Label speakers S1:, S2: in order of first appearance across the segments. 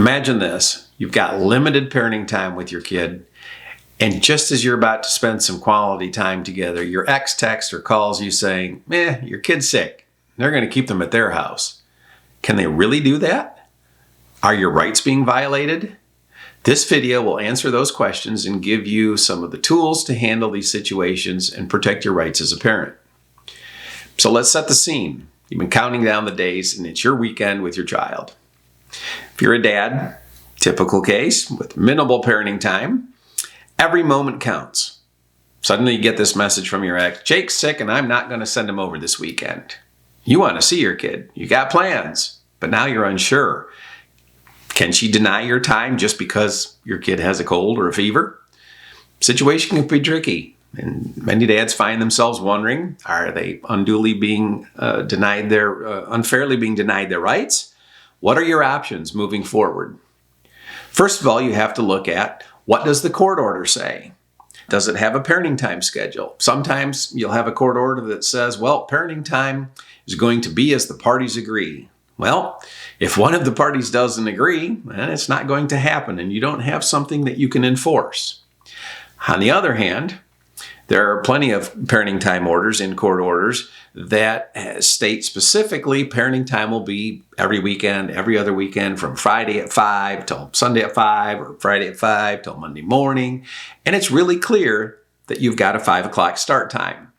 S1: Imagine this. You've got limited parenting time with your kid, and just as you're about to spend some quality time together, your ex texts or calls you saying, your kid's sick. They're going to keep them at their house. Can they really do that? Are your rights being violated? This video will answer those questions and give you some of the tools to handle these situations and protect your rights as a parent. So let's set the scene. You've been counting down the days and it's your weekend with your child. If you're a dad, typical case with minimal parenting time, every moment counts. Suddenly you get this message from your ex, Jake's sick and I'm not going to send him over this weekend. You want to see your kid. You got plans, but now you're unsure. Can she deny your time just because your kid has a cold or a fever? Situation can be tricky, and many dads find themselves wondering, are they unduly being unfairly being denied their rights? What are your options moving forward? First of all, you have to look at, what does the court order say? Does it have a parenting time schedule? Sometimes you'll have a court order that says, well, parenting time is going to be as the parties agree. Well, if one of the parties doesn't agree, then it's not going to happen, and you don't have something that you can enforce. On the other hand, there are plenty of parenting time orders in court orders that state specifically parenting time will be every weekend, every other weekend, from Friday at 5 till Sunday at 5, or Friday at 5 till Monday morning. And it's really clear that you've got a 5 o'clock start time.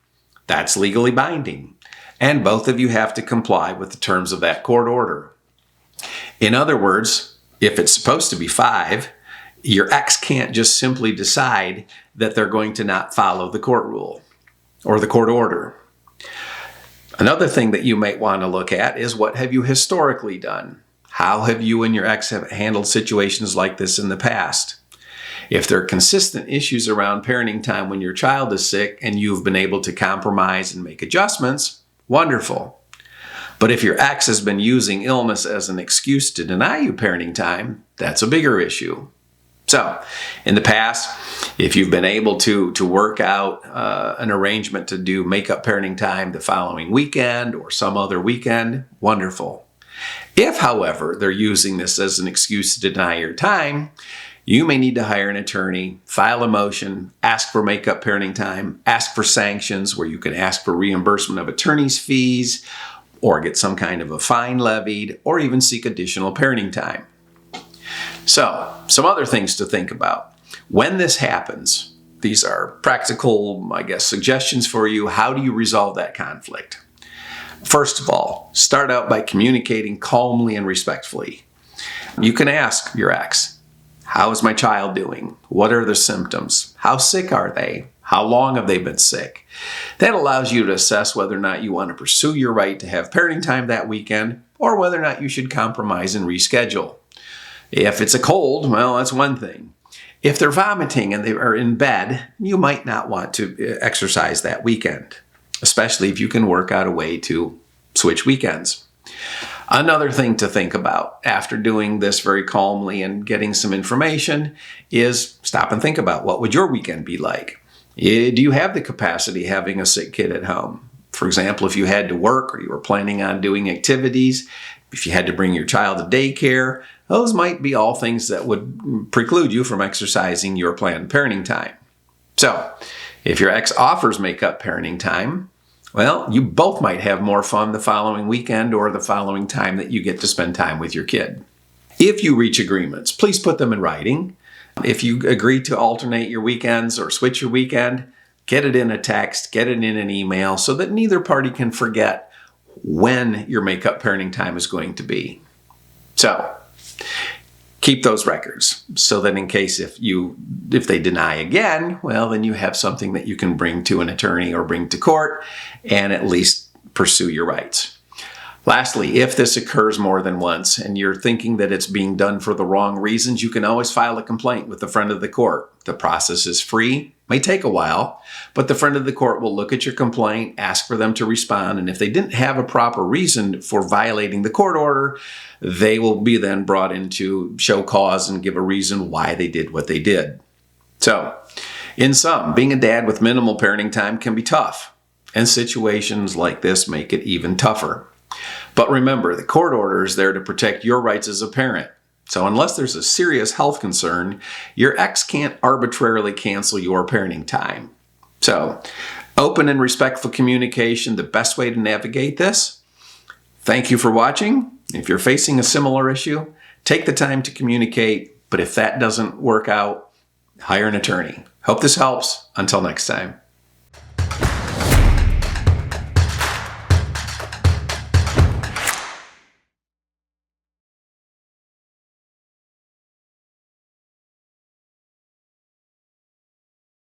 S1: That's legally binding. And both of you have to comply with the terms of that court order. In other words, if it's supposed to be 5, your ex can't just simply decide that they're going to not follow the court rule or the court order. Another thing that you might want to look at is, what have you historically done? How have you and your ex have handled situations like this in the past? If there are consistent issues around parenting time when your child is sick and you've been able to compromise and make adjustments, wonderful. But if your ex has been using illness as an excuse to deny you parenting time, that's a bigger issue. So, in the past, if you've been able to work out an arrangement to do make-up parenting time the following weekend or some other weekend, wonderful. If, however, they're using this as an excuse to deny your time, you may need to hire an attorney, file a motion, ask for make-up parenting time, ask for sanctions where you can ask for reimbursement of attorney's fees, or get some kind of a fine levied, or even seek additional parenting time. So, some other things to think about. When this happens, these are practical, suggestions for you. How do you resolve that conflict? First of all, start out by communicating calmly and respectfully. You can ask your ex, how is my child doing? What are the symptoms? How sick are they? How long have they been sick? That allows you to assess whether or not you want to pursue your right to have parenting time that weekend, or whether or not you should compromise and reschedule. If it's a cold, well, that's one thing. If they're vomiting and they are in bed, you might not want to exercise that weekend, especially if you can work out a way to switch weekends. Another thing to think about after doing this very calmly and getting some information is stop and think about, what would your weekend be like? Do you have the capacity having a sick kid at home? For example, if you had to work or you were planning on doing activities, if you had to bring your child to daycare, those might be all things that would preclude you from exercising your planned parenting time. So, if your ex offers make-up parenting time, well, you both might have more fun the following weekend or the following time that you get to spend time with your kid. If you reach agreements, please put them in writing. If you agree to alternate your weekends or switch your weekend, get it in a text, get it in an email so that neither party can forget when your make-up parenting time is going to be. So, keep those records so that in case if they deny again, well, then you have something that you can bring to an attorney or bring to court and at least pursue your rights. Lastly, if this occurs more than once and you're thinking that it's being done for the wrong reasons, you can always file a complaint with the friend of the court. The process is free, may take a while, but the friend of the court will look at your complaint, ask for them to respond, and if they didn't have a proper reason for violating the court order, they will be then brought in to show cause and give a reason why they did what they did. So, in sum, being a dad with minimal parenting time can be tough, and situations like this make it even tougher. But remember, the court order is there to protect your rights as a parent. So unless there's a serious health concern, your ex can't arbitrarily cancel your parenting time. So open and respectful communication, the best way to navigate this. Thank you for watching. If you're facing a similar issue, take the time to communicate. But if that doesn't work out, hire an attorney. Hope this helps. Until next time.